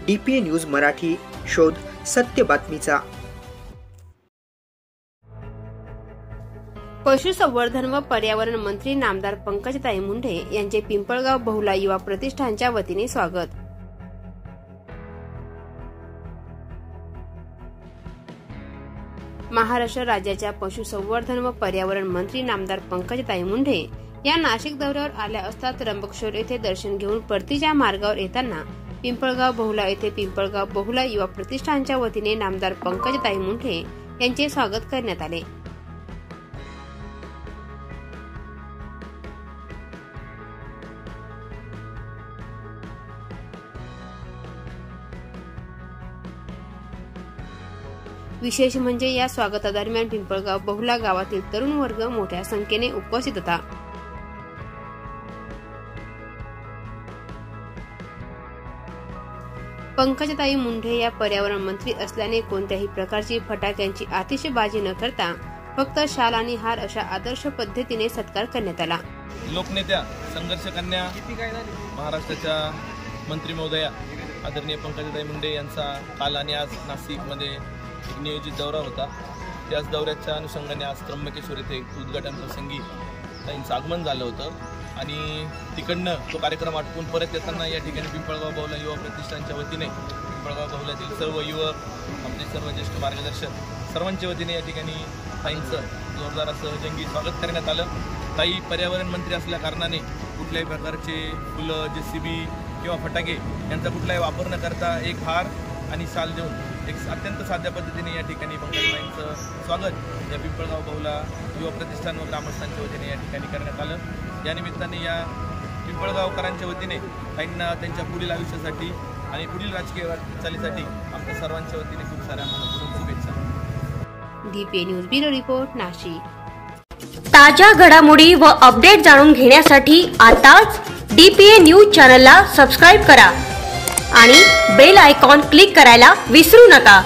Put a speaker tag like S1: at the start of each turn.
S1: DPA news Marathi, शोध सत्य बातमीचा।
S2: पशुसंवर्धन व पर्यावरण मंत्री नामदार पंकजताई मुंढे यांचे पिंपळगाव बहुला युवा प्रतिष्ठानच्या वतीने स्वागत। महाराष्ट्र राज्याच्या पशुसंवर्धन व पर्यावरण मंत्री नामदार पंकजताई मुंढे या नाशिक दौऱ्यावर आल्या असता त्र्यंबकेश्वर येथे दर्शन घेऊन परतीच्या मार्गावर येताना पिंपळगाव बहुला येथे पिंपळगाव बहुला युवा प्रतिष्ठानच्या वतीने नामदार पंकजताई मुंढे यांचे स्वागत करण्यात आले। विशेष म्हणजे या स्वागतादरम्यान पिंपळगाव बहुला गावातील तरुण वर्ग मोठ्या संख्येने उपस्थित होता। पंकजताई मुंढे या पर्यावरण मंत्री असल्याने कोणत्याही प्रकारची फटाक्यांची आतिषबाजी न करता फक्त शाल आणि हार अशा आदर्श पद्धतीने सत्कार करण्यात आला।
S3: लोकनेत्या संघर्ष कन्या महाराष्ट्राच्या मंत्री महोदया आदरणीय पंकजताई मुंढे यांचा काल आणि आज नाशिकमध्ये नियोजित दौरा होता। त्याच दौऱ्याच्या अनुषंगाने आज त्र्यंबकेश्वर येथे उद्घाटन प्रसंगी त्यांचं आगमन झालं होतं आणि तिकडनं तो कार्यक्रम आटपून परत येताना या ठिकाणी पिंपळगाव बहुला युवा प्रतिष्ठानच्या वतीने पिंपळगाव बहुलातील सर्व युवक, आपले सर्व ज्येष्ठ मार्गदर्शक सर्वांच्या वतीने या ठिकाणी ताईंचं जोरदार असं जंगी स्वागत करण्यात आलं। ताई पर्यावरण मंत्री असल्या कारणाने कुठल्याही प्रकारचे फुलं, JCB किंवा फटाके यांचा कुठलाही वापर न करता एक हार आणि शाल देऊन एक अत्यंत साध्या पद्धतीने या ठिकाणी पंकजताईंचं स्वागत या पिंपळगाव बहुला युवा प्रतिष्ठान व ग्रामस्थांच्या वतीने या ठिकाणी करण्यात आलं। या निमित्ताने या पिंपळगावकरांच्या वतीने ताईंना त्यांच्या पुढील आयुष्यासाठी आणि पुढील राजकीय वाटचालीसाठी आमच्या सर्वांच्या वतीने खूप साऱ्या मनपूर्वक शुभेच्छा।
S2: DPA news bureau report, Nashik.
S4: ताज्या घडामोडी व अपडेट जाणून घेण्यासाठी आताच DPA न्यूज चॅनलला सबस्क्राइब करा आणि बेल आयकॉन क्लिक करायला विसरू नका।